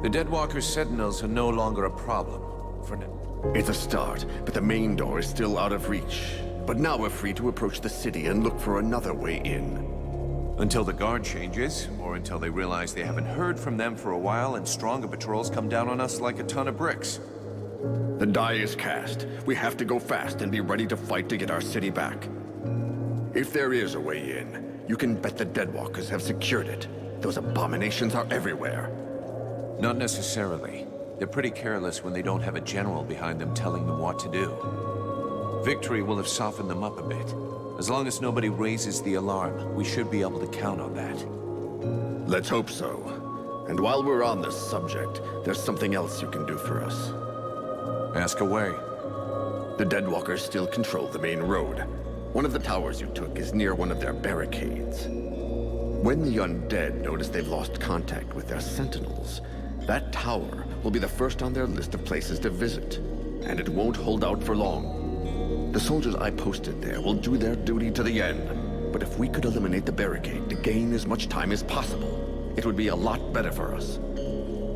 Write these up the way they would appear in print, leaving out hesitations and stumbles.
The Deadwalker's sentinels are no longer a problem. For now. It's a start, but the main door is still out of reach. But now we're free to approach the city and look for another way in. Until the guard changes, or until they realize they haven't heard from them for a while and stronger patrols come down on us like a ton of bricks. The die is cast. We have to go fast and be ready to fight to get our city back. If there is a way in, you can bet the Deadwalkers have secured it. Those abominations are everywhere. Not necessarily. They're pretty careless when they don't have a general behind them telling them what to do. Victory will have softened them up a bit. As long as nobody raises the alarm, we should be able to count on that. Let's hope so. And while we're on this subject, there's something else you can do for us. Ask away. The Deadwalkers still control the main road. One of the towers you took is near one of their barricades. When the undead notice they've lost contact with their sentinels, that tower will be the first on their list of places to visit. And it won't hold out for long. The soldiers I posted there will do their duty to the end. But if we could eliminate the barricade to gain as much time as possible, it would be a lot better for us.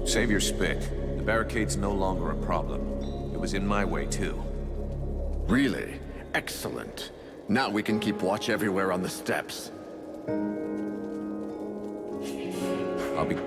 Save your spit. The barricade's no longer a problem. It was in my way, too. Really? Excellent. Now we can keep watch everywhere on the steps. I'll be...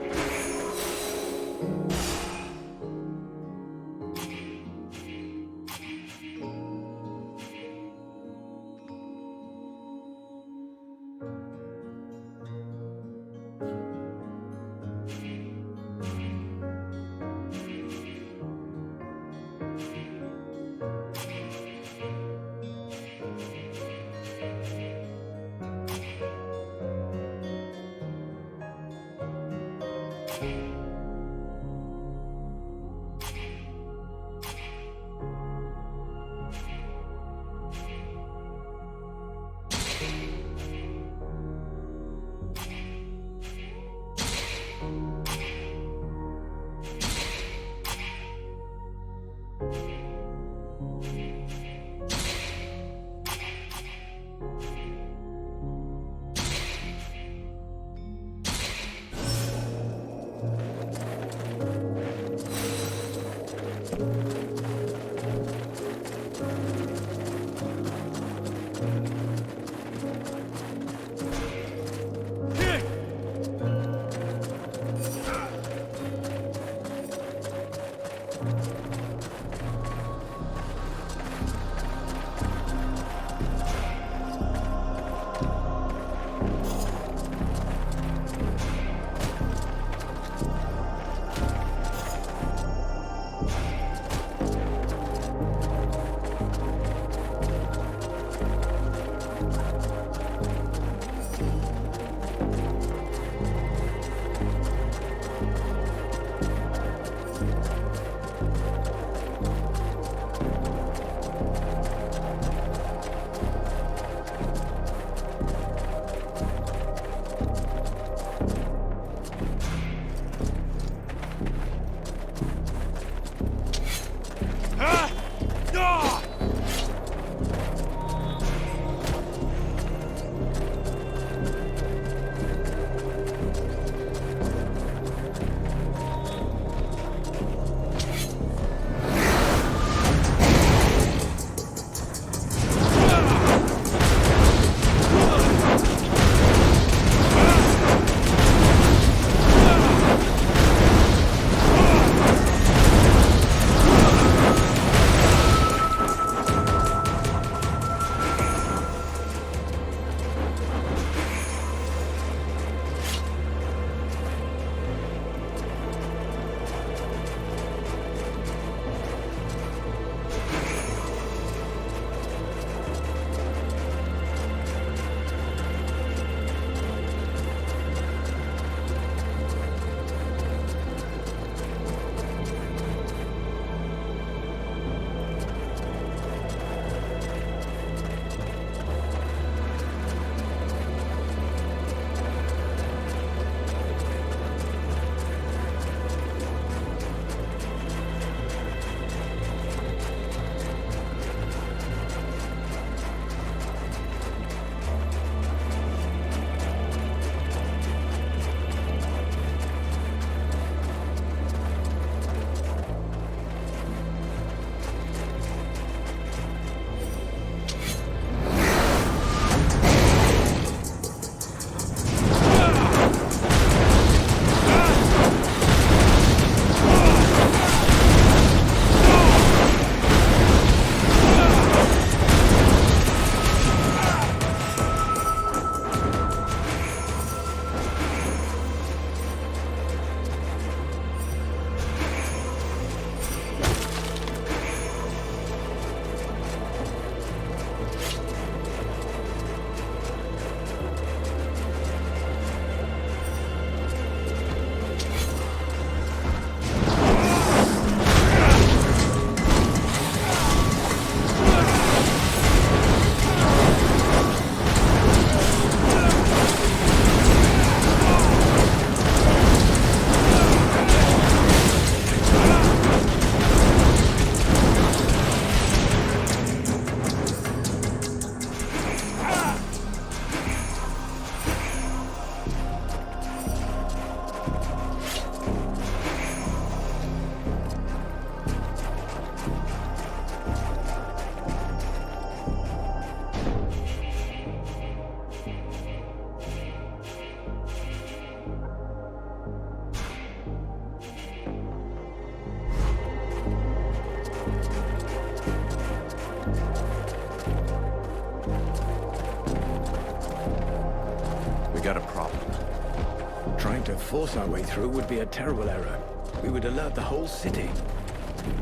got a problem. Trying to force our way through would be a terrible error. We would alert the whole city.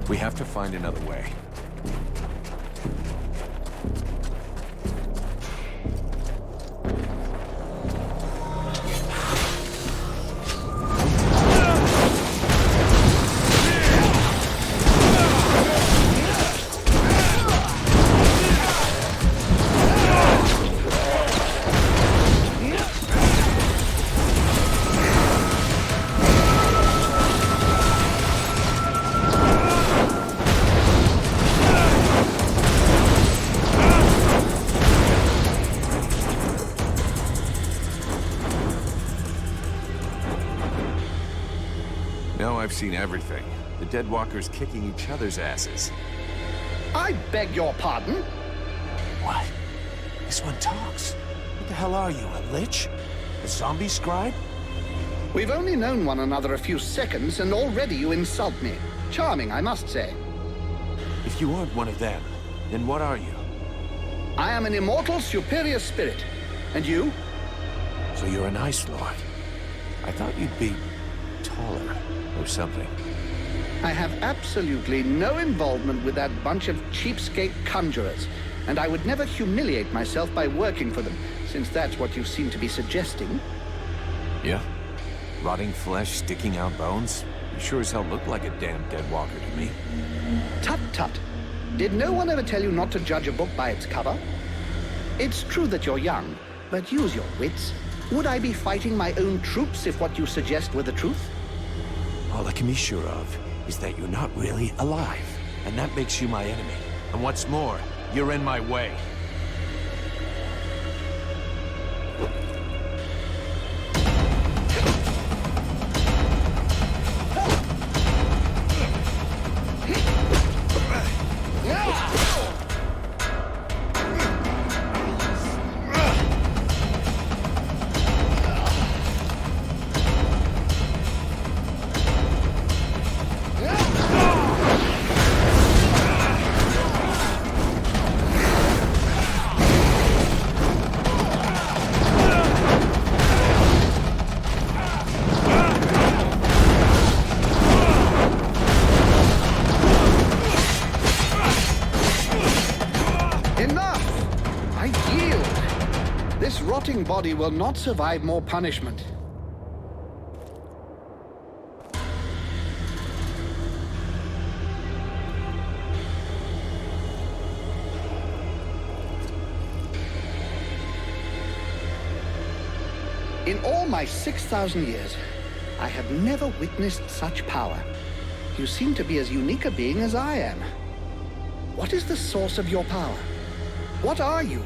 We have to find another way. Now I've seen everything. The Deadwalkers kicking each other's asses. I beg your pardon? What? This one talks. What the hell are you, a lich? A zombie scribe? We've only known one another a few seconds, and already you insult me. Charming, I must say. If you aren't one of them, then what are you? I am an immortal superior spirit. And you? So you're an Ice Lord. I thought you'd be taller or something. I have absolutely no involvement with that bunch of cheapskate conjurers, and I would never humiliate myself by working for them, since that's what you seem to be suggesting. Yeah? Rotting flesh, sticking out bones? You sure as hell look like a damn Deadwalker to me. Tut tut. Did no one ever tell you not to judge a book by its cover? It's true that you're young, but use your wits. Would I be fighting my own troops if what you suggest were the truth? All I can be sure of is that you're not really alive, and that makes you my enemy. And what's more, you're in my way. This rotting body will not survive more punishment. In all my 6,000 years, I have never witnessed such power. You seem to be as unique a being as I am. What is the source of your power? What are you?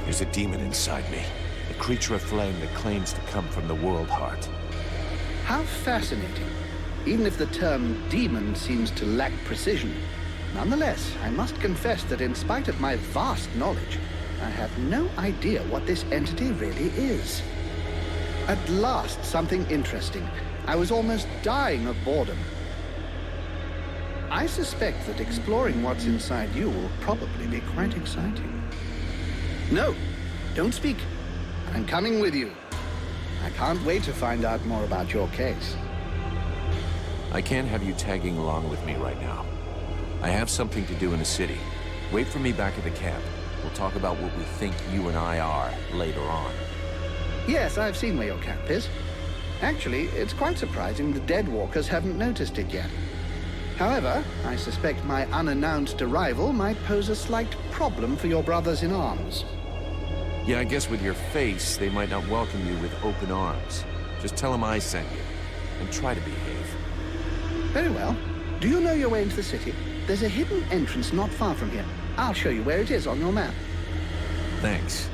There's a demon inside me. A creature of flame that claims to come from the World Heart. How fascinating. Even if the term demon seems to lack precision. Nonetheless, I must confess that in spite of my vast knowledge, I have no idea what this entity really is. At last, something interesting. I was almost dying of boredom. I suspect that exploring what's inside you will probably be quite exciting. No, don't speak. I'm coming with you. I can't wait to find out more about your case. I can't have you tagging along with me right now. I have something to do in the city. Wait for me back at the camp. We'll talk about what we think you and I are later on. Yes, I've seen where your camp is. Actually, it's quite surprising the Deadwalkers haven't noticed it yet. However, I suspect my unannounced arrival might pose a slight problem for your brothers in arms. Yeah, I guess with your face, they might not welcome you with open arms. Just tell them I sent you, and try to behave. Very well. Do you know your way into the city? There's a hidden entrance not far from here. I'll show you where it is on your map. Thanks.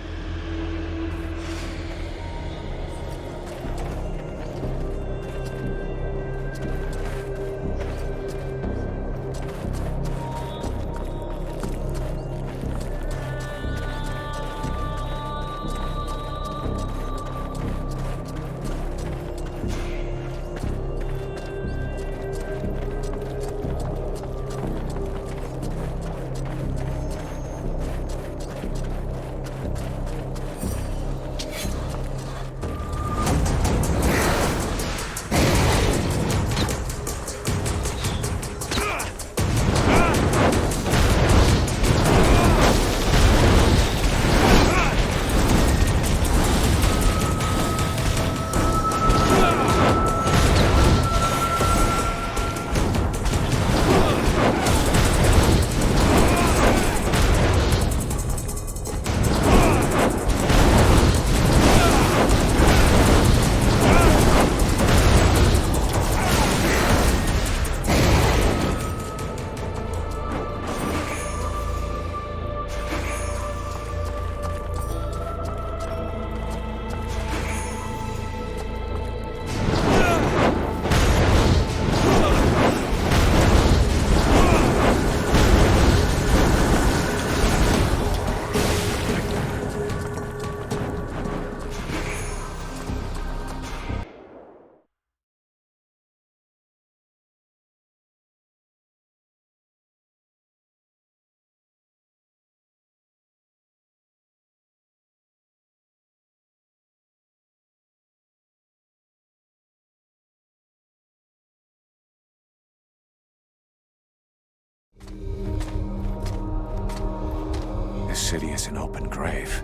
city is an open grave.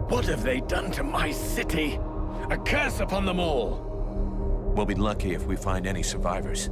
What have they done to my city? A curse upon them all! We'll be lucky if we find any survivors.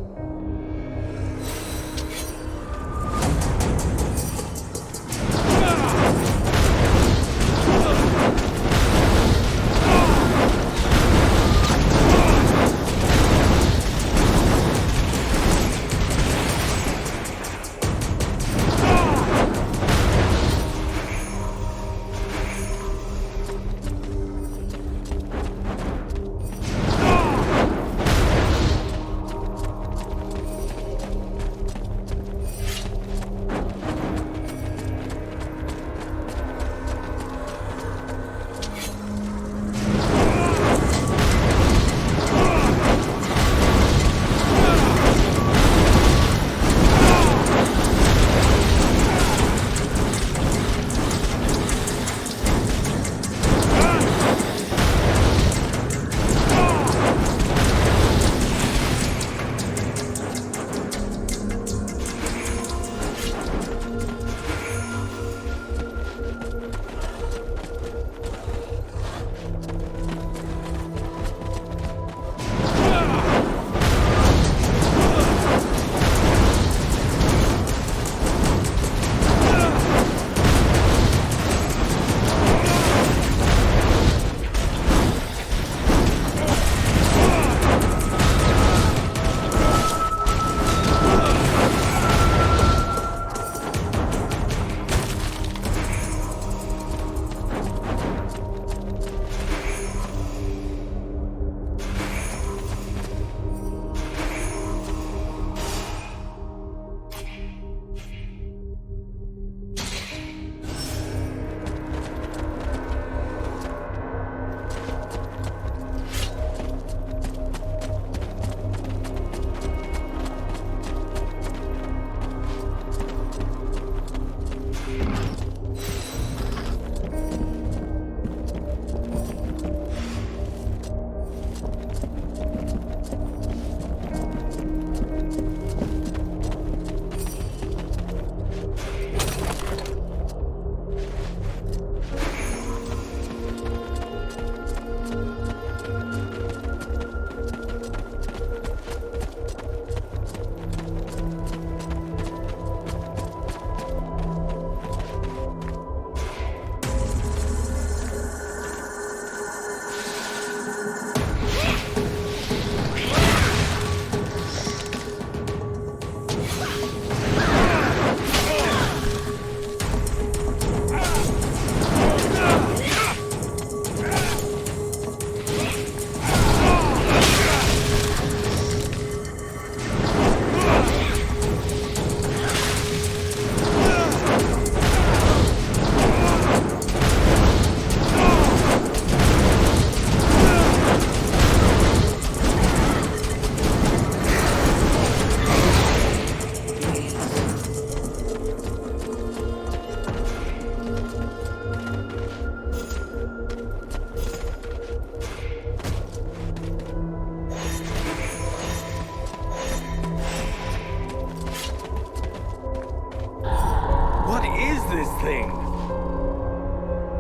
thing?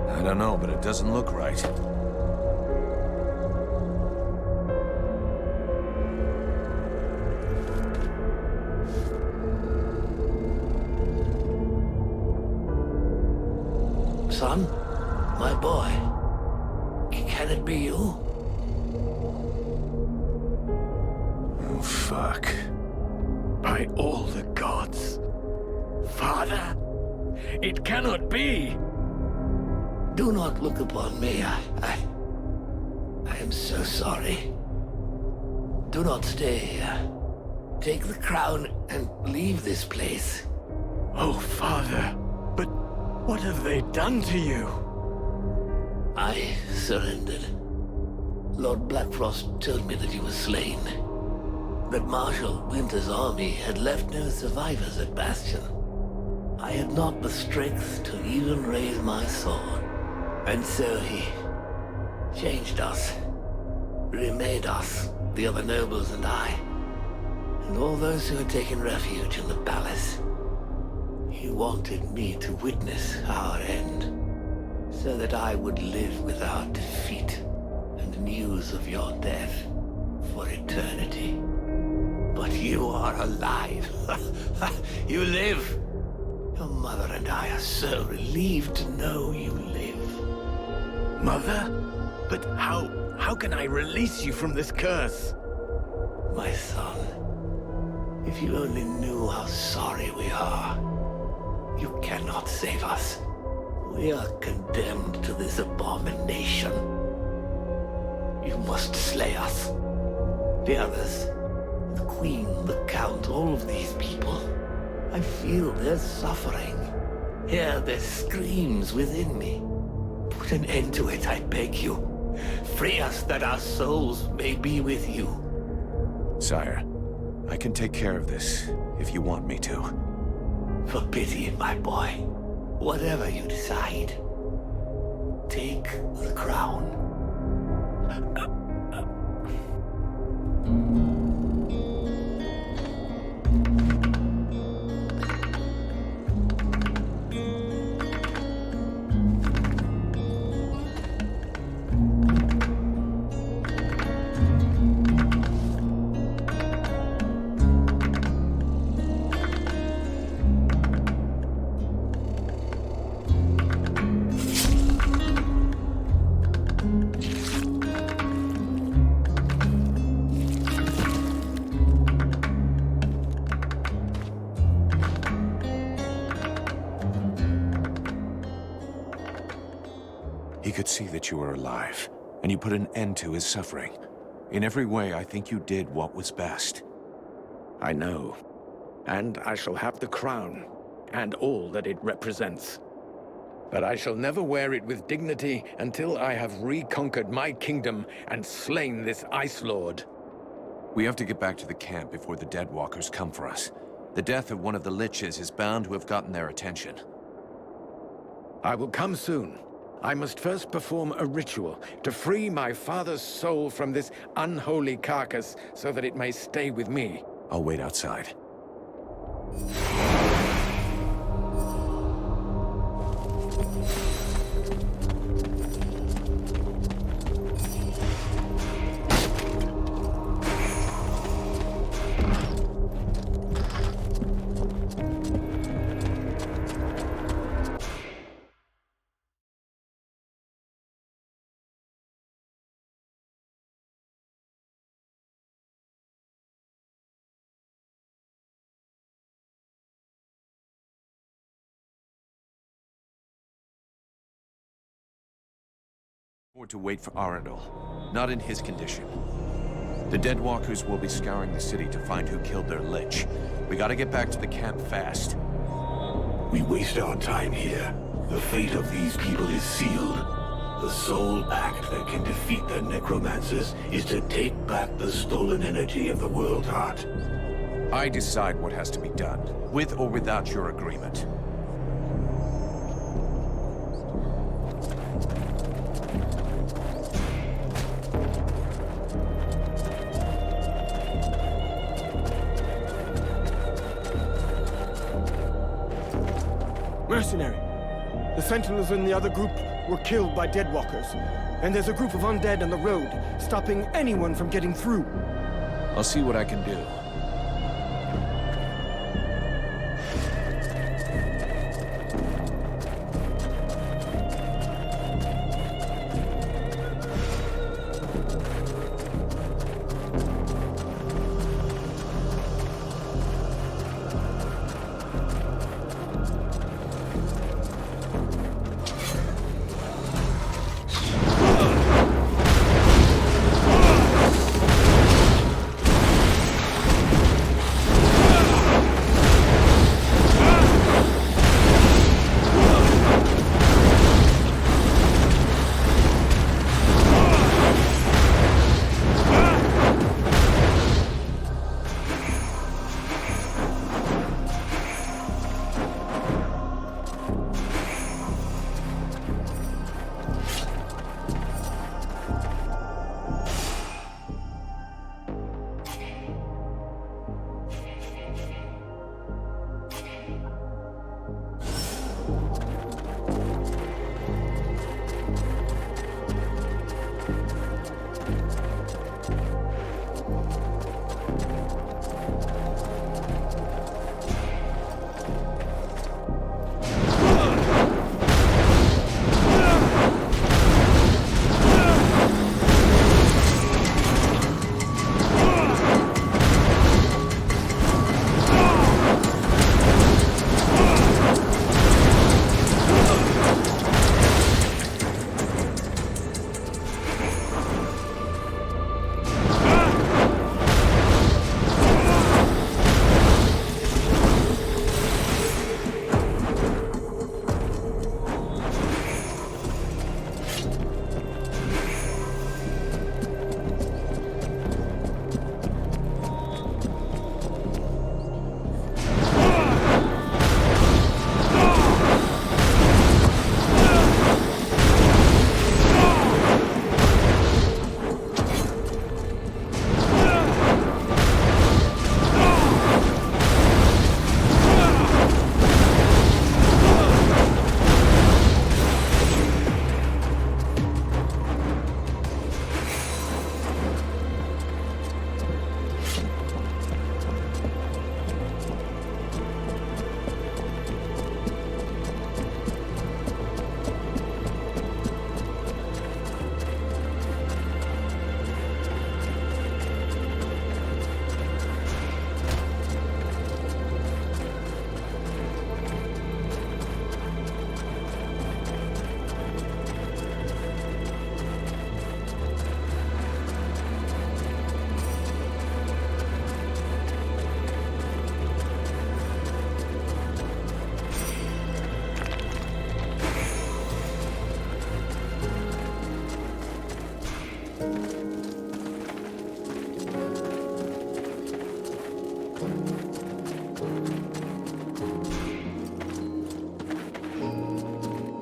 I don't know, but it doesn't look right. Son, my boy, can it be you? Oh, fuck. By all the gods. Father, it cannot be. Do not look upon me. I am so sorry. Do not stay here. Take the crown and leave this place. Oh, Father, but what have they done to you? I surrendered. Lord Blackfrost told me that he was slain. That Marshal Winter's army had left no survivors at Bastion. I had not the strength to even raise my sword. And so he changed us, remade us, the other nobles and I, and all those who had taken refuge in the palace. You wanted me to witness our end, so that I would live without defeat and news of your death for eternity. But you are alive. You live. Your mother and I are so relieved to know you live. Mother? But how can I release you from this curse? My son, if you only knew how sorry we are. You cannot save us. We are condemned to this abomination. You must slay us. The others, the Queen, the Count, all of these people. I feel their suffering. Hear their screams within me. Put an end to it, I beg you. Free us that our souls may be with you. Sire, I can take care of this, if you want me to. For pity, my boy. Whatever you decide. Take the crown. He could see that you were alive, and you put an end to his suffering. In every way, I think you did what was best. I know. And I shall have the crown, and all that it represents. But I shall never wear it with dignity until I have reconquered my kingdom and slain this Ice Lord. We have to get back to the camp before the Deadwalkers come for us. The death of one of the Liches is bound to have gotten their attention. I will come soon. I must first perform a ritual to free my father's soul from this unholy carcass so that it may stay with me. I'll wait outside. Or to wait for Arundel. Not in his condition. The Deadwalkers will be scouring the city to find who killed their Lich. We gotta get back to the camp fast. We waste our time here. The fate of these people is sealed. The sole act that can defeat the necromancers is to take back the stolen energy of the World Heart. I decide what has to be done, with or without your agreement. Mercenary. The Sentinels in the other group were killed by Deadwalkers. And there's a group of undead on the road, stopping anyone from getting through. I'll see what I can do.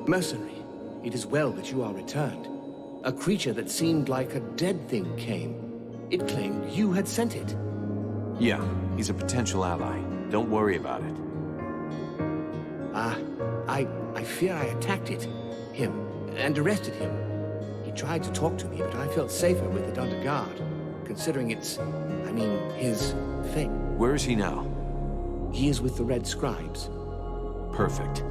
Mercenary, it is well that you are returned. A creature that seemed like a dead thing came. It claimed you had sent it. Yeah, he's a potential ally. Don't worry about it. I fear I attacked him, and arrested him. He tried to talk to me, but I felt safer with it under guard, considering it's, his thing. Where is he now? He is with the Red Scribes. Perfect.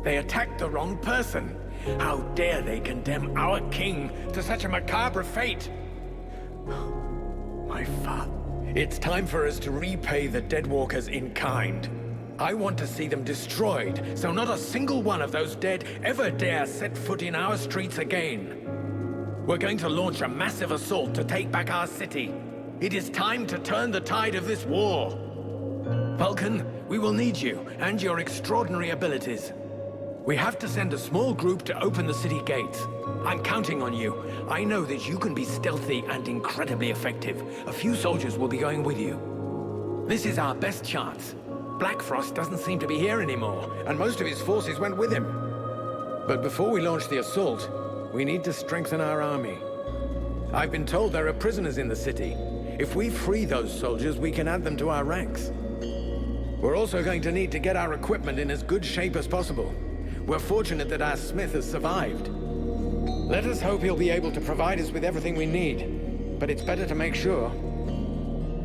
They attacked the wrong person. How dare they condemn our king to such a macabre fate? My father. It's time for us to repay the Deadwalkers in kind. I want to see them destroyed, so not a single one of those dead ever dare set foot in our streets again. We're going to launch a massive assault to take back our city. It is time to turn the tide of this war. Vulcan, we will need you and your extraordinary abilities. We have to send a small group to open the city gates. I'm counting on you. I know that you can be stealthy and incredibly effective. A few soldiers will be going with you. This is our best chance. Black Frost doesn't seem to be here anymore, and most of his forces went with him. But before we launch the assault, we need to strengthen our army. I've been told there are prisoners in the city. If we free those soldiers, we can add them to our ranks. We're also going to need to get our equipment in as good shape as possible. We're fortunate that our smith has survived. Let us hope he'll be able to provide us with everything we need. But it's better to make sure.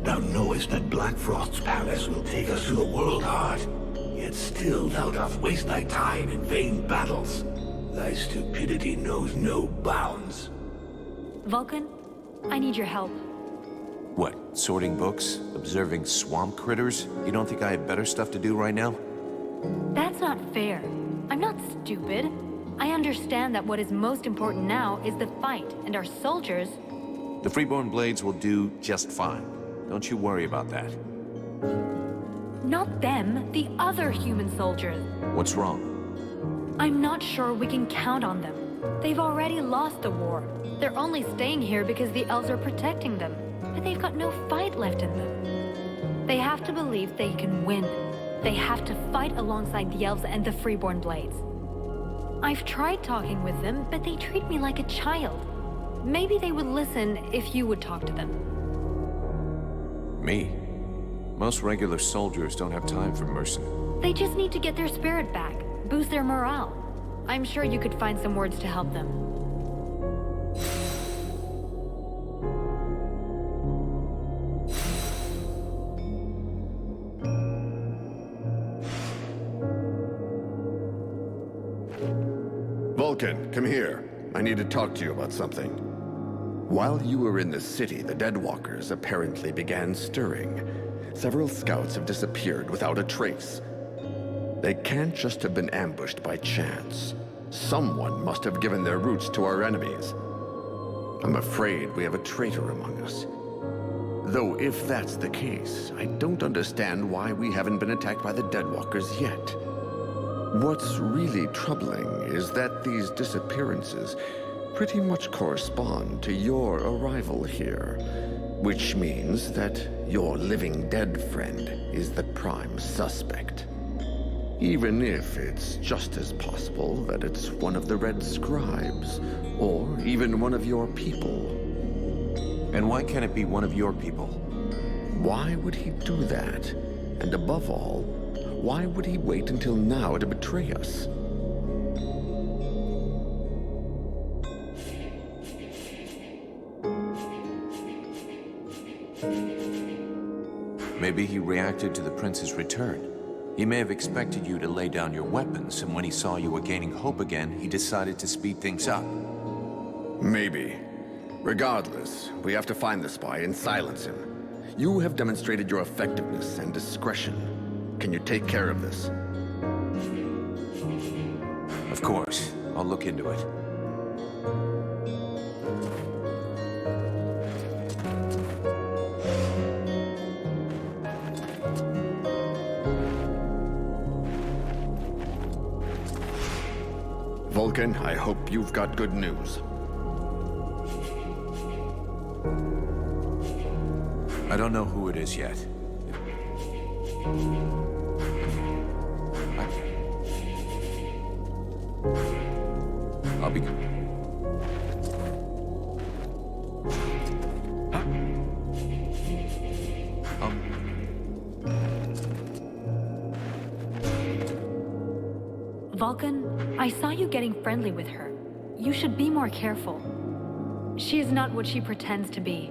Thou knowest that Black Frost's palace will take us to the world heart. Yet still thou dost waste thy time in vain battles. Thy stupidity knows no bounds. Vulcan, I need your help. What, sorting books? Observing swamp critters? You don't think I have better stuff to do right now? That's not fair. I'm not stupid. I understand that what is most important now is the fight, and our soldiers... The Freeborn Blades will do just fine. Don't you worry about that. Not them, the other human soldiers. What's wrong? I'm not sure we can count on them. They've already lost the war. They're only staying here because the elves are protecting them. But they've got no fight left in them. They have to believe they can win. They have to fight alongside the elves and the Freeborn Blades. I've tried talking with them, but they treat me like a child. Maybe they would listen if you would talk to them. Me? Most regular soldiers don't have time for mercy. They just need to get their spirit back, boost their morale. I'm sure you could find some words to help them. Vulcan, come here. I need to talk to you about something. While you were in the city, the Deadwalkers apparently began stirring. Several scouts have disappeared without a trace. They can't just have been ambushed by chance. Someone must have given their routes to our enemies. I'm afraid we have a traitor among us. Though if that's the case, I don't understand why we haven't been attacked by the Deadwalkers yet. What's really troubling is that these disappearances pretty much correspond to your arrival here, which means that your living dead friend is the prime suspect. Even if it's just as possible that it's one of the Red Scribes, or even one of your people. And why can't it be one of your people? Why would he do that? And above all, why would he wait until now to betray us? Maybe he reacted to the prince's return. He may have expected you to lay down your weapons, and when he saw you were gaining hope again, he decided to speed things up. Maybe. Regardless, we have to find the spy and silence him. You have demonstrated your effectiveness and discretion. Can you take care of this? Of course. I'll look into it. Vulcan, I hope you've got good news. I don't know who it is yet. I'll be... Vulcan, I saw you getting friendly with her. You should be more careful. She is not what she pretends to be.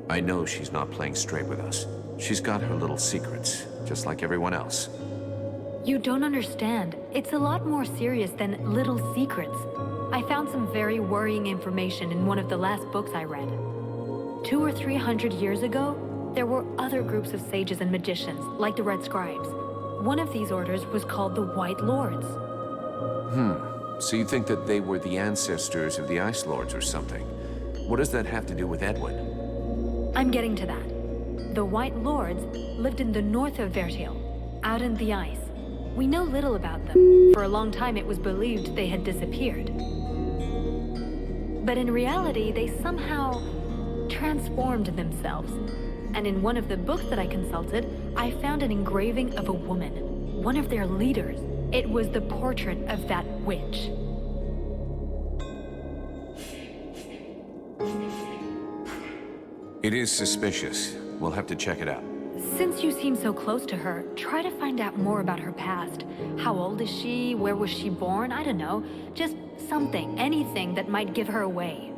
I know she's not playing straight with us. She's got her little secrets, just like everyone else. You don't understand. It's a lot more serious than little secrets. I found some very worrying information in one of the last books I read. 200 or 300 years ago, there were other groups of sages and magicians, like the Red Scribes. One of these orders was called the White Lords. So you think that they were the ancestors of the Ice Lords or something? What does that have to do with Edwin? I'm getting to that. The White Lords lived in the north of Vertil, out in the ice. We know little about them. For a long time it was believed they had disappeared. But in reality, they somehow transformed themselves. And in one of the books that I consulted, I found an engraving of a woman, one of their leaders. It was the portrait of that witch. It is suspicious. We'll have to check it out. Since you seem so close to her, try to find out more about her past. How old is she? Where was she born? I don't know. Just something, anything that might give her away.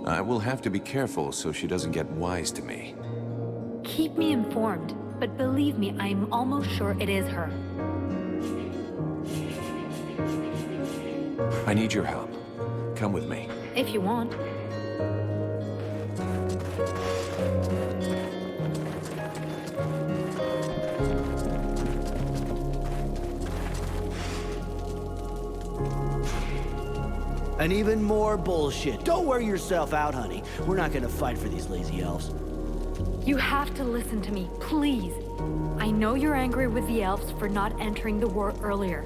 I will have to be careful so she doesn't get wise to me. Keep me informed, but believe me, I'm almost sure it is her. I need your help. Come with me. If you want. And even more bullshit. Don't wear yourself out, honey. We're not gonna fight for these lazy elves. You have to listen to me, please. I know you're angry with the elves for not entering the war earlier.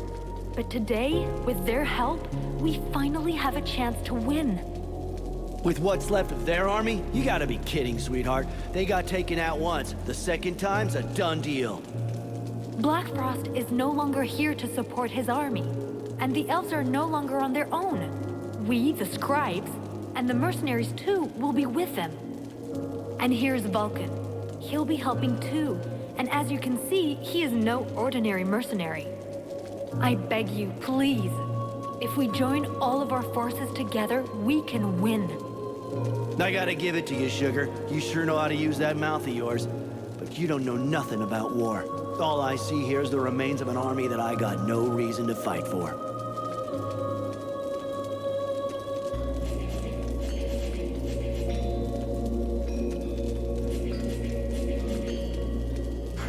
But today, with their help, we finally have a chance to win. With what's left of their army? You gotta be kidding, sweetheart. They got taken out once. The second time's a done deal. Black Frost is no longer here to support his army. And the elves are no longer on their own. We, the scribes, and the mercenaries too, will be with them. And here's Vulcan. He'll be helping too. And as you can see, he is no ordinary mercenary. I beg you, please. If we join all of our forces together, we can win. I gotta give it to you, Sugar. You sure know how to use that mouth of yours. But you don't know nothing about war. All I see here is the remains of an army that I got no reason to fight for.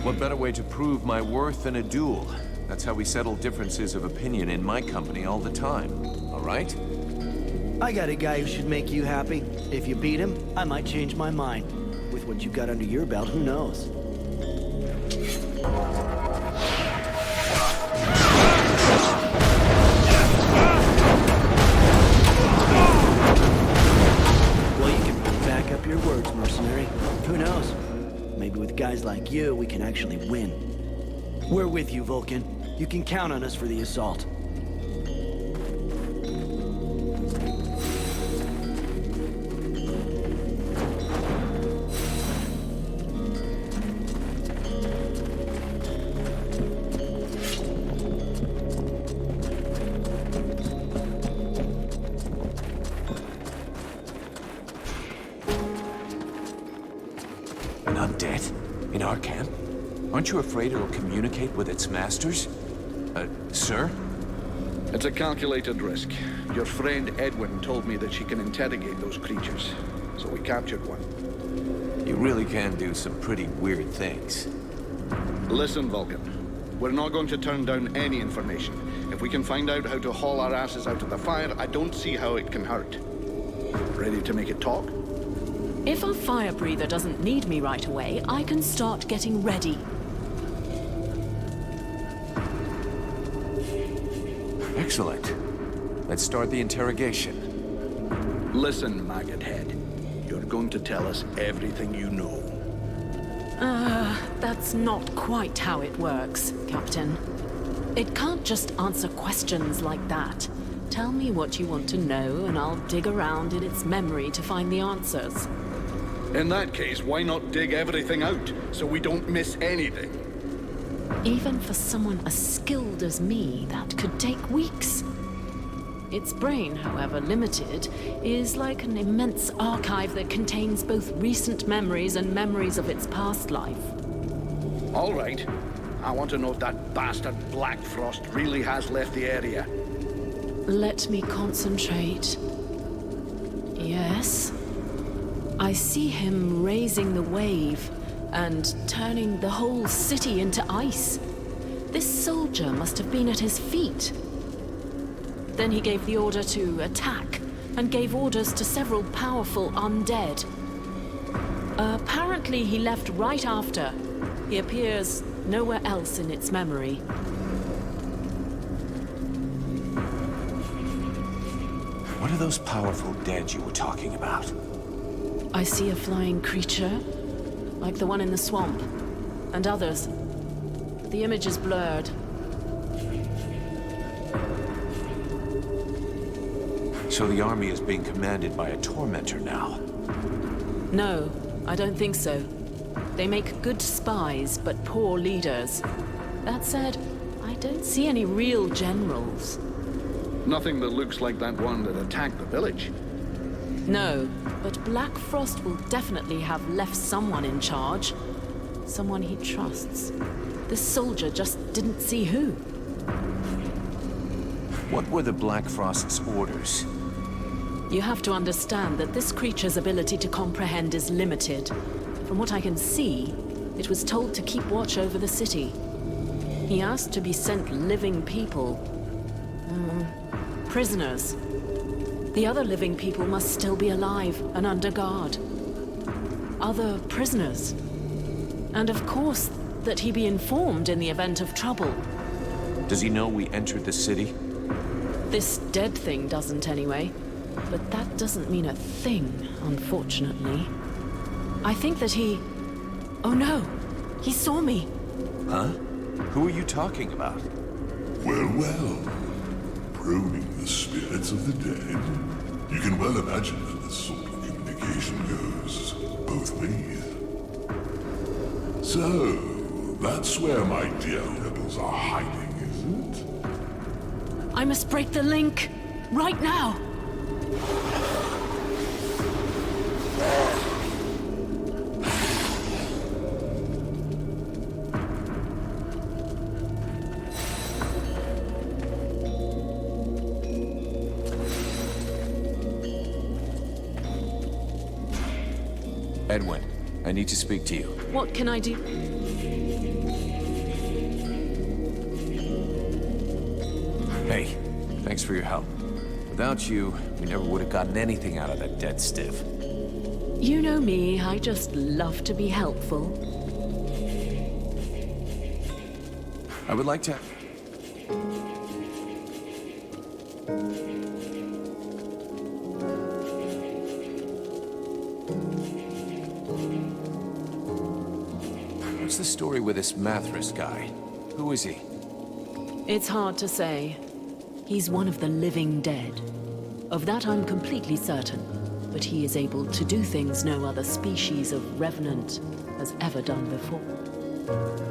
What better way to prove my worth than a duel? That's how we settle differences of opinion in my company all the time. All right? I got a guy who should make you happy. If you beat him, I might change my mind. With what you got under your belt, who knows? Well, you can back up your words, mercenary. Who knows? Maybe with guys like you, we can actually win. We're with you, Vulcan. You can count on us for the assault. An undead? In our camp? Aren't you afraid it'll communicate with its masters? Sir? It's a calculated risk. Your friend Edwin told me that she can interrogate those creatures, so we captured one. You really can do some pretty weird things. Listen, Vulcan. We're not going to turn down any information. If we can find out how to haul our asses out of the fire, I don't see how it can hurt. Ready to make it talk? If our fire breather doesn't need me right away, I can start getting ready. Excellent. let's start the interrogation. Listen, Maggot Head. You're going to tell us everything you know. That's not quite how it works, Captain. It can't just answer questions like that. Tell me what you want to know, and I'll dig around in its memory to find the answers. In that case, why not dig everything out, so we don't miss anything? Even for someone as skilled as me, that could take weeks. Its brain, however limited, is like an immense archive that contains both recent memories and memories of its past life. All right. I want to know if that bastard Black Frost really has left the area. Let me concentrate. Yes. I see him raising the wave and turning the whole city into ice. This soldier must have been at his feet. Then he gave the order to attack, and gave orders to several powerful undead. Apparently he left right after. He appears nowhere else in its memory. What are those powerful dead you were talking about? I see a flying creature, like the one in the swamp, and others. The image is blurred. So the army is being commanded by a tormentor now? No, I don't think so. They make good spies, but poor leaders. That said, I don't see any real generals. Nothing that looks like that one that attacked the village. No, but Black Frost will definitely have left someone in charge. Someone he trusts. This soldier just didn't see who. What were the Black Frost's orders? You have to understand that this creature's ability to comprehend is limited. From what I can see, it was told to keep watch over the city. He asked to be sent living people. Prisoners. The other living people must still be alive and under guard. Other prisoners. And of course, that he be informed in the event of trouble. Does he know we entered the city? This dead thing doesn't anyway. But that doesn't mean a thing, unfortunately. I think that he... Oh no! He saw me! Huh? Who are you talking about? Well, well. Probing the spirits of the dead. You can well imagine that this sort of communication goes both ways. So, that's where my dear rebels are hiding, is it? I must break the link! Right now! Edwin, I need to speak to you. What can I do? Hey, thanks for your help. Without you, we never would have gotten anything out of that dead stiff. You know me, I just love to be helpful. I would like to... What's the story with this Mathras guy? Who is he? It's hard to say. He's one of the living dead. Of that I'm completely certain. But he is able to do things no other species of revenant has ever done before.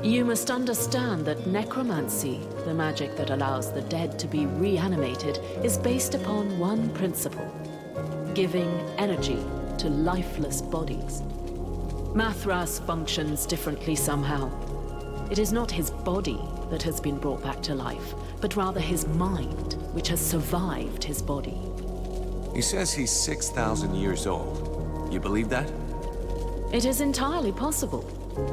You must understand that necromancy, the magic that allows the dead to be reanimated, is based upon one principle: giving energy to lifeless bodies. Mathras functions differently somehow. It is not his body that has been brought back to life, but rather his mind, which has survived his body. He says he's 6,000 years old. You believe that? It is entirely possible.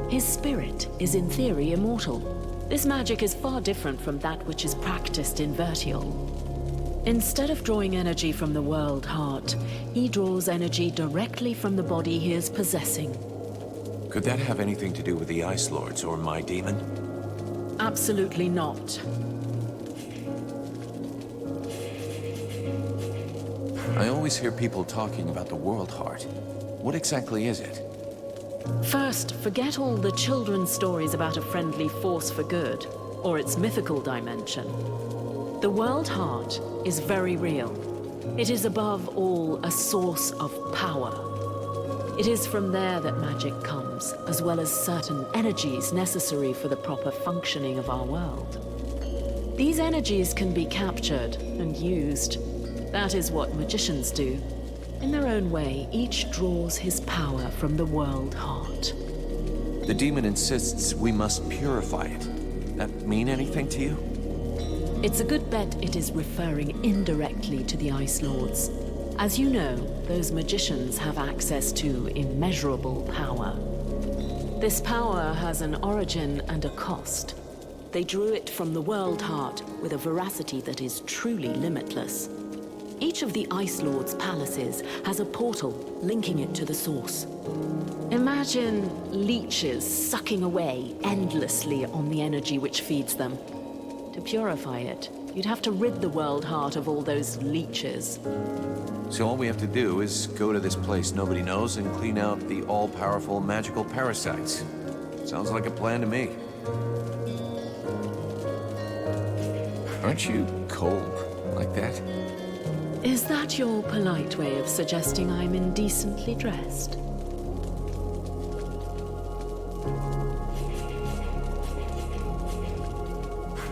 His spirit is in theory immortal. This magic is far different from that which is practiced in Vertiol. Instead of drawing energy from the world heart, he draws energy directly from the body he is possessing. Could that have anything to do with the Ice Lords or my demon? Absolutely not. I always hear people talking about the World Heart. What exactly is it? First, forget all the children's stories about a friendly force for good, or its mythical dimension. The World Heart is very real. It is above all a source of power. It is from there that magic comes, as well as certain energies necessary for the proper functioning of our world. These energies can be captured and used. That is what magicians do. In their own way, each draws his power from the World Heart. The demon insists we must purify it. That mean anything to you? It's a good bet it is referring indirectly to the Ice Lords. As you know, those magicians have access to immeasurable power. This power has an origin and a cost. They drew it from the World Heart with a veracity that is truly limitless. Each of the Ice Lord's palaces has a portal linking it to the source. Imagine leeches sucking away endlessly on the energy which feeds them. To purify it, you'd have to rid the World Heart of all those leeches. So all we have to do is go to this place nobody knows and clean out the all-powerful magical parasites. Sounds like a plan to me. Aren't you cold like that? Is that your polite way of suggesting I'm indecently dressed?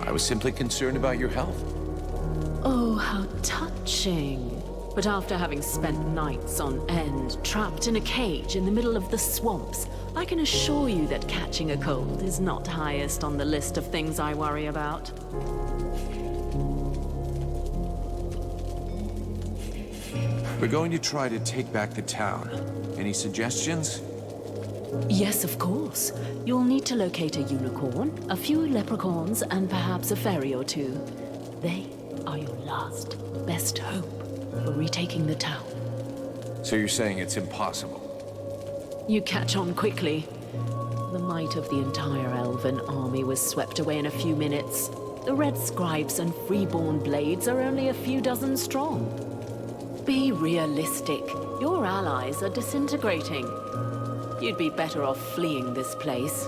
I was simply concerned about your health. Oh, how touching. But after having spent nights on end, trapped in a cage in the middle of the swamps, I can assure you that catching a cold is not highest on the list of things I worry about. We're going to try to take back the town. Any suggestions? Yes, of course. You'll need to locate a unicorn, a few leprechauns, and perhaps a fairy or two. They are your last, best hope for retaking the town. So you're saying it's impossible? You catch on quickly. The might of the entire elven army was swept away in a few minutes. The red scribes and freeborn blades are only a few dozen strong. Be realistic. Your allies are disintegrating. You'd be better off fleeing this place.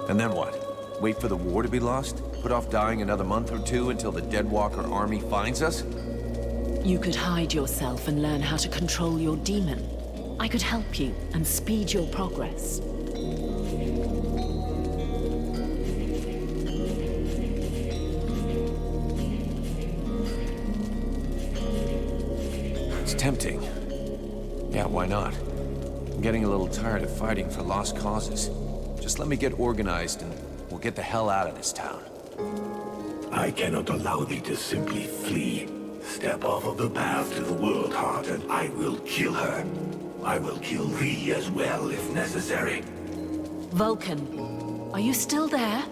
And then what? Wait for the war to be lost? Put off dying another month or two until the Deadwalker army finds us? You could hide yourself and learn how to control your demon. I could help you and speed your progress. It's tempting. Yeah, why not? I'm getting a little tired of fighting for lost causes. Just let me get organized and we'll get the hell out of this town. I cannot allow thee to simply flee. Step off of the path to the World Heart and I will kill her. I will kill thee as well if necessary. Vulcan, are you still there?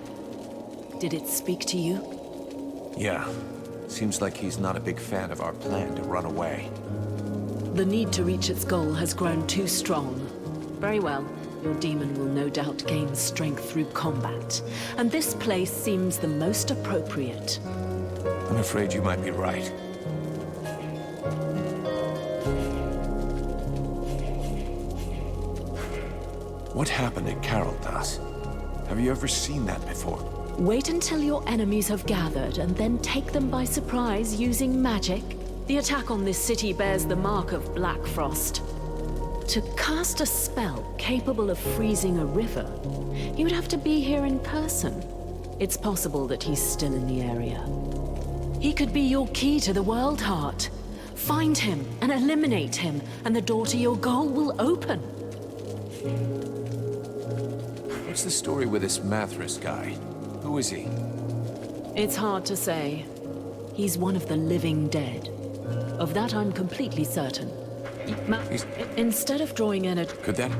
Did it speak to you? Yeah. Seems like he's not a big fan of our plan to run away. The need to reach its goal has grown too strong. Very well. Your demon will no doubt gain strength through combat. And this place seems the most appropriate. I'm afraid you might be right. What happened at Caroldas? Have you ever seen that before? Wait until your enemies have gathered and then take them by surprise using magic. The attack on this city bears the mark of Black Frost. To cast a spell capable of freezing a river, he would have to be here in person. It's possible that he's still in the area. He could be your key to the World Heart. Find him and eliminate him, and the door to your goal will open. What's the story with this Mathras guy? Who is he? It's hard to say. He's one of the living dead. Of that I'm completely certain. Instead of drawing energy... Could that...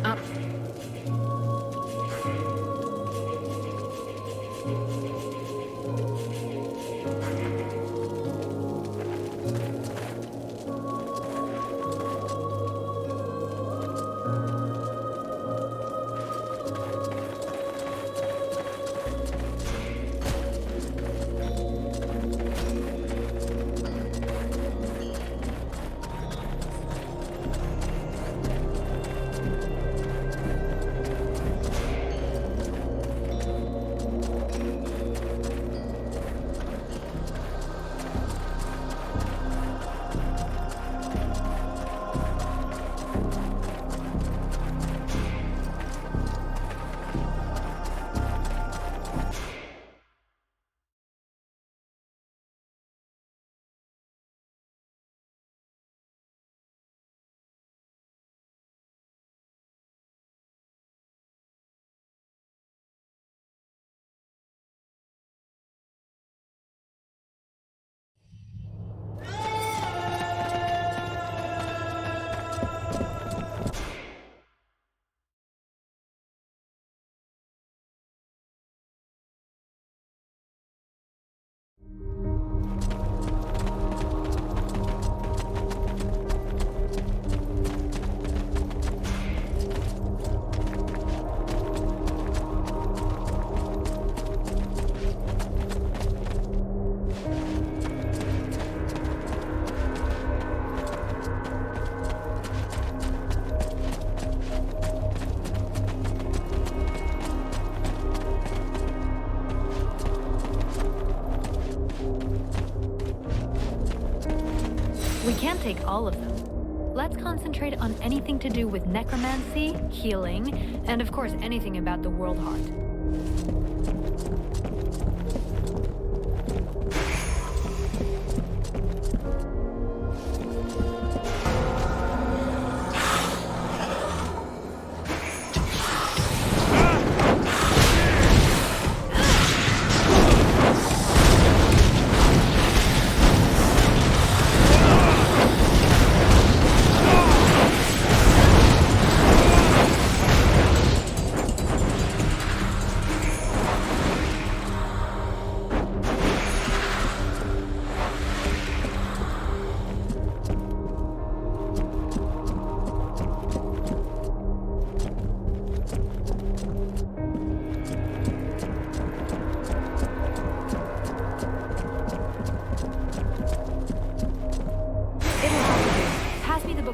We can't take all of them. Let's concentrate on anything to do with necromancy, healing, and of course anything about the World Heart.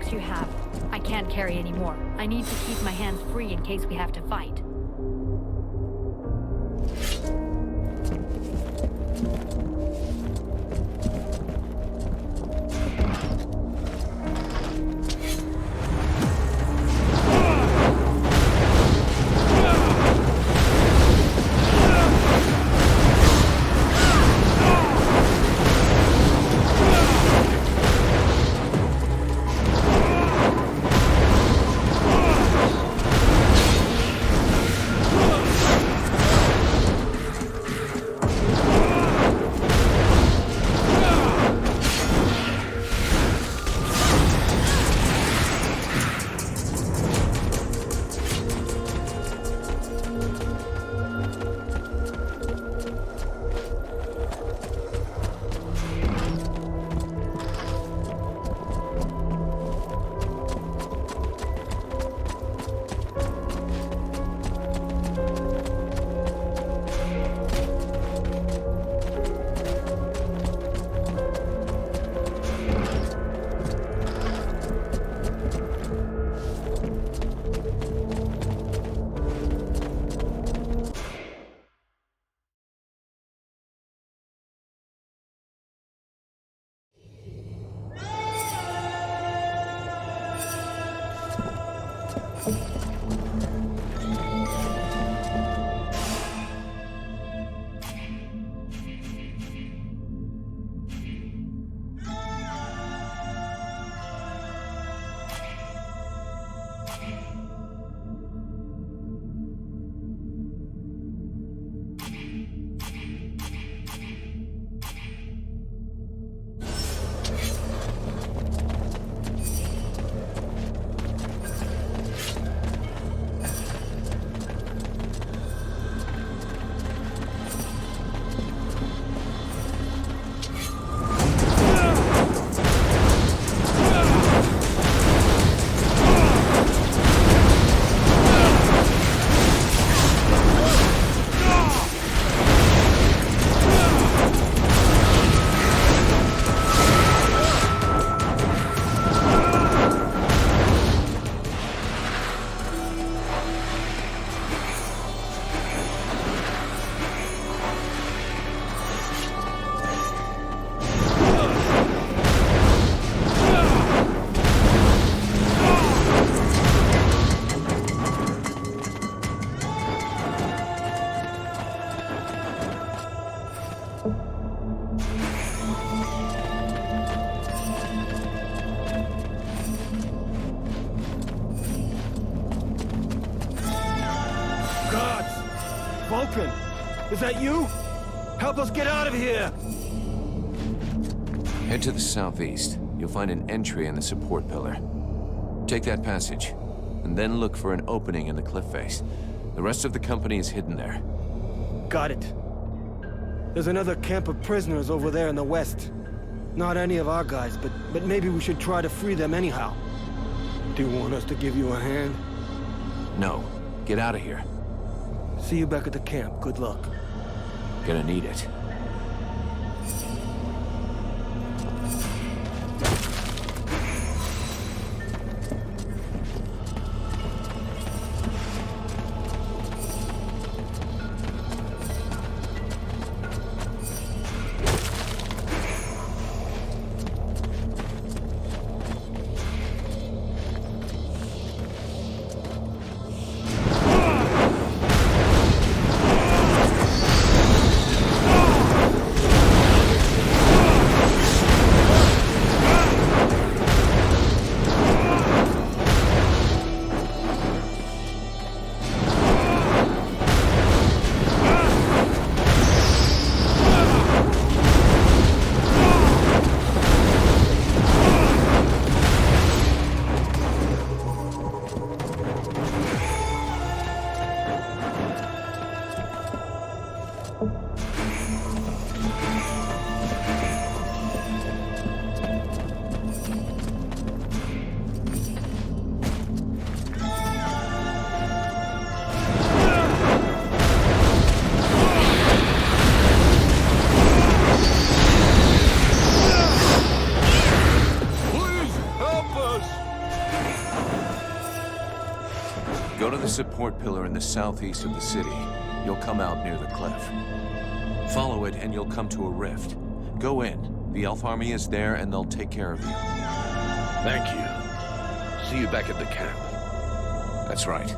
You have. I can't carry any more. I need to keep my hands free in case we have to fight. Vulcan! Is that you? Help us get out of here! Head to the southeast. You'll find an entry in the support pillar. Take that passage, and then look for an opening in the cliff face. The rest of the company is hidden there. Got it. There's another camp of prisoners over there in the west. Not any of our guys, but maybe we should try to free them anyhow. Do you want us to give you a hand? No. Get out of here. See you back at the camp. Good luck. Gonna need it. the support pillar in the southeast of the city. You'll come out near the cliff. Follow it and you'll come to a rift. Go in. The Elf army is there and they'll take care of you. Thank you. See you back at the camp. That's right.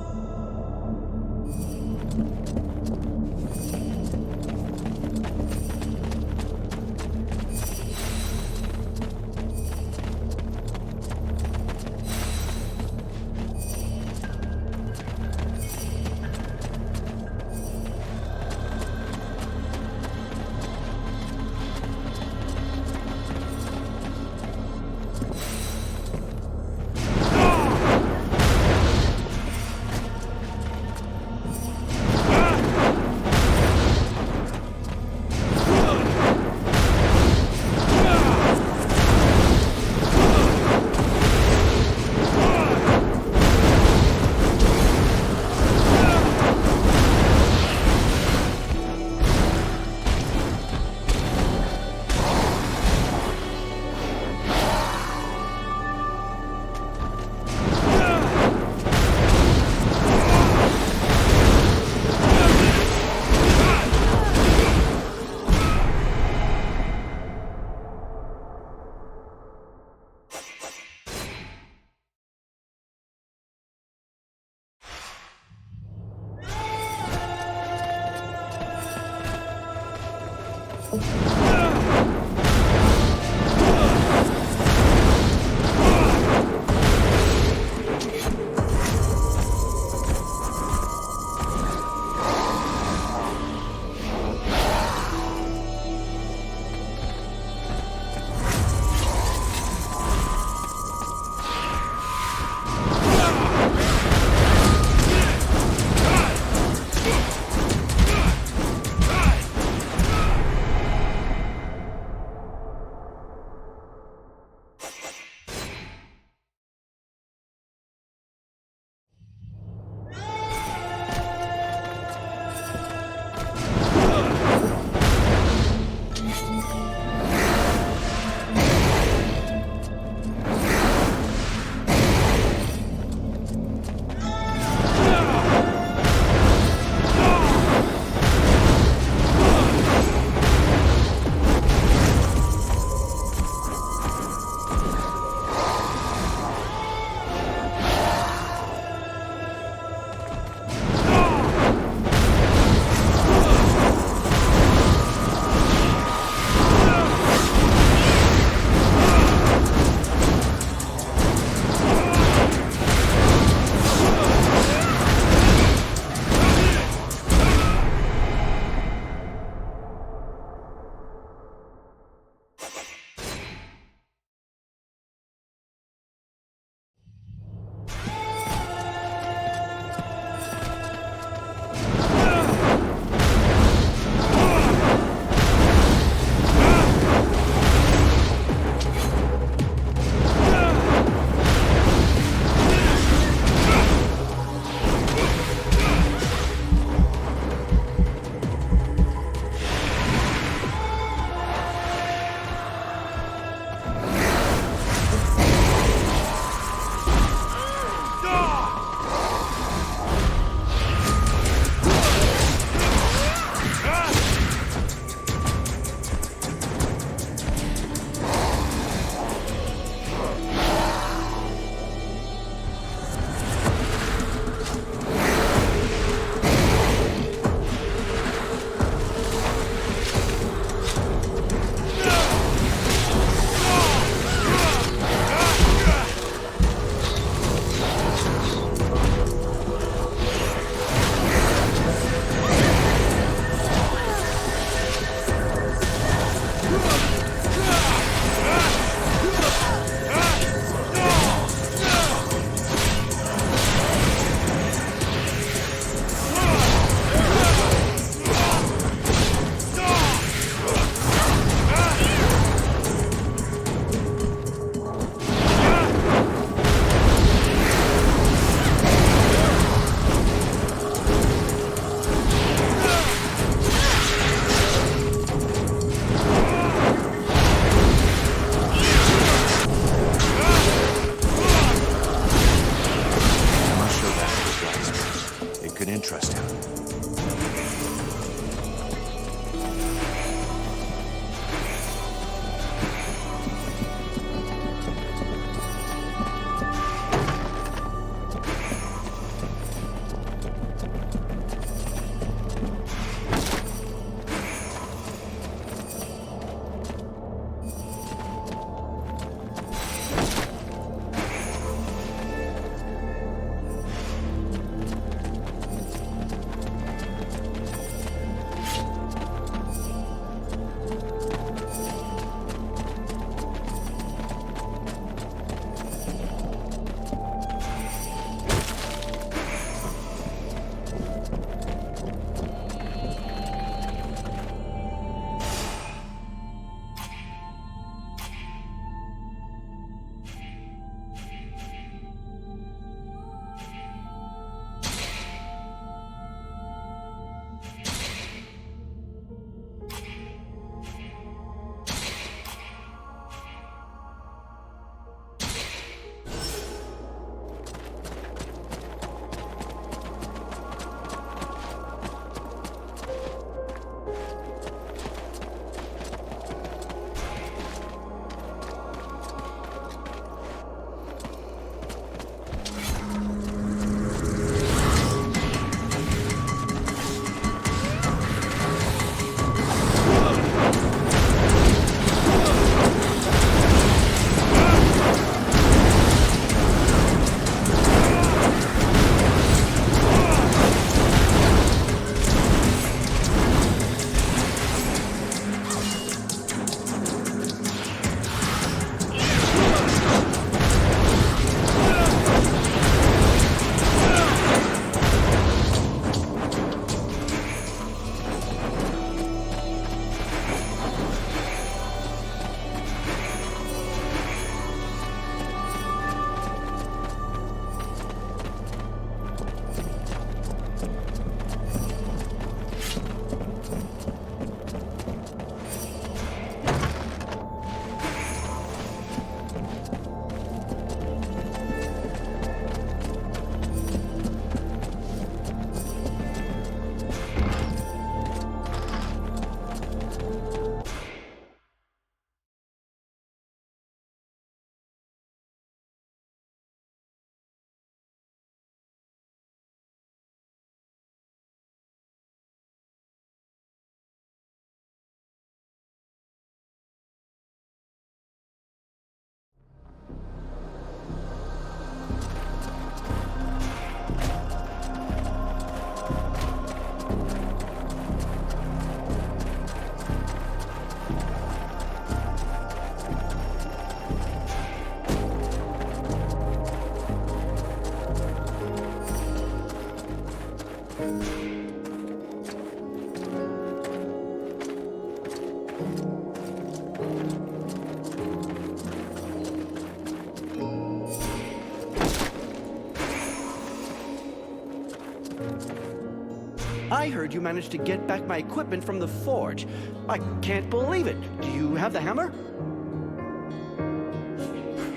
I heard you managed to get back my equipment from the forge. I can't believe it. Do you have the hammer?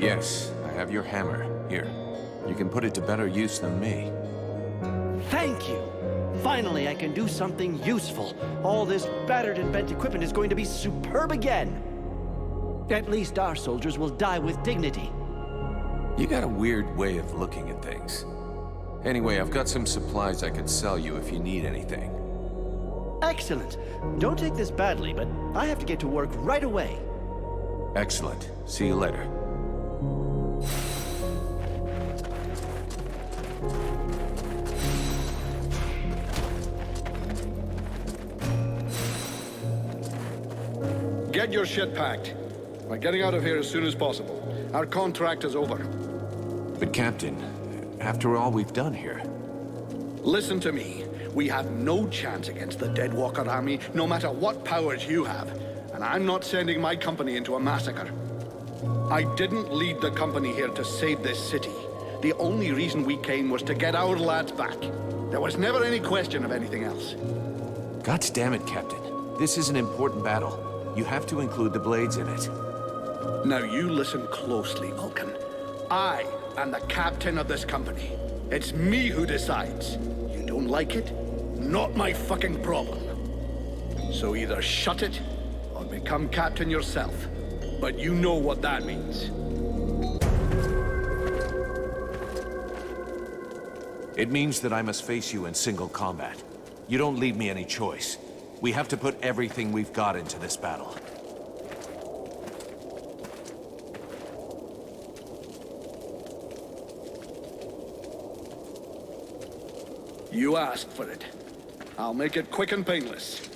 Yes, I have your hammer. Here. You can put it to better use than me. Thank you. Finally, I can do something useful. All this battered and bent equipment is going to be superb again. At least our soldiers will die with dignity. You got a weird way of looking at things. Anyway, I've got some supplies I could sell you if you need anything. Excellent. Don't take this badly, but I have to get to work right away. Excellent. See you later. Get your shit packed. We're getting out of here as soon as possible. Our contract is over. But Captain, after all we've done here... Listen to me. We have no chance against the Deadwalker army, no matter what powers you have. And I'm not sending my company into a massacre. I didn't lead the company here to save this city. The only reason we came was to get our lads back. There was never any question of anything else. God damn it, Captain. This is an important battle. You have to include the blades in it. Now you listen closely, Vulcan. I am the captain of this company. It's me who decides. You don't like it? Not my fucking problem. So either shut it, or become captain yourself. But you know what that means. It means that I must face you in single combat. You don't leave me any choice. We have to put everything we've got into this battle. You asked for it. I'll make it quick and painless.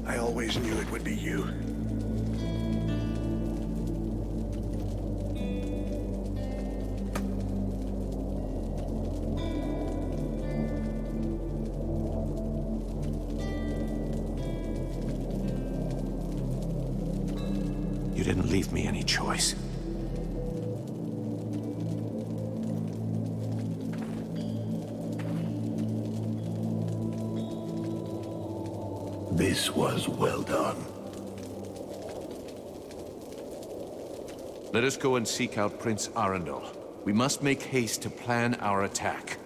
I always knew it would be you. You didn't leave me any choice. This was well done. Let us go and seek out Prince Arundel. We must make haste to plan our attack.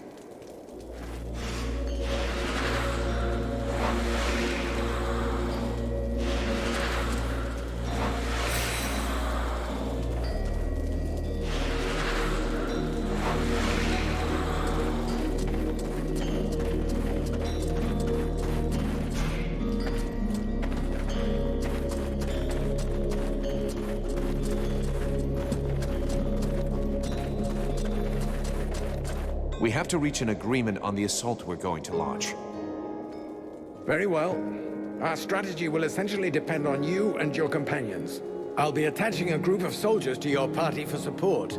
We have to reach an agreement on the assault we're going to launch. Very well. Our strategy will essentially depend on you and your companions. I'll be attaching a group of soldiers to your party for support.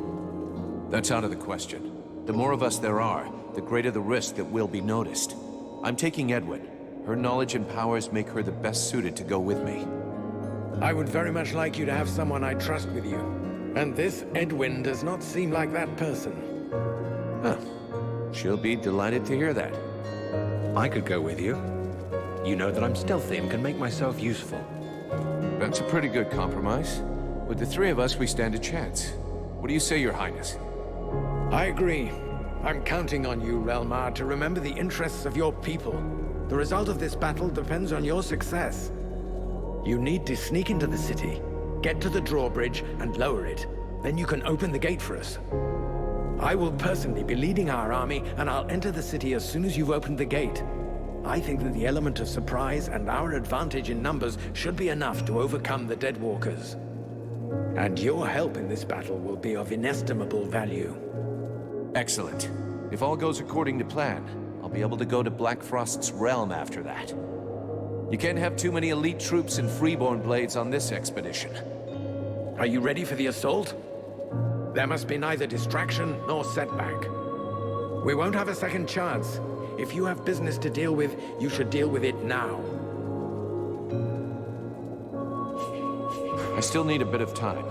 That's out of the question. The more of us there are, the greater the risk that we'll be noticed. I'm taking Edwin. Her knowledge and powers make her the best suited to go with me. I would very much like you to have someone I trust with you. And this Edwin does not seem like that person. Huh. She'll be delighted to hear that. I could go with you. You know that I'm stealthy and can make myself useful. That's a pretty good compromise. With the three of us, we stand a chance. What do you say, Your Highness? I agree. I'm counting on you, Relmar, to remember the interests of your people. The result of this battle depends on your success. You need to sneak into the city, get to the drawbridge, and lower it. Then you can open the gate for us. I will personally be leading our army, and I'll enter the city as soon as you've opened the gate. I think that the element of surprise and our advantage in numbers should be enough to overcome the Deadwalkers. And your help in this battle will be of inestimable value. Excellent. If all goes according to plan, I'll be able to go to Black Frost's realm after that. You can't have too many elite troops and freeborn blades on this expedition. Are you ready for the assault? There must be neither distraction nor setback. We won't have a second chance. If you have business to deal with, you should deal with it now. I still need a bit of time.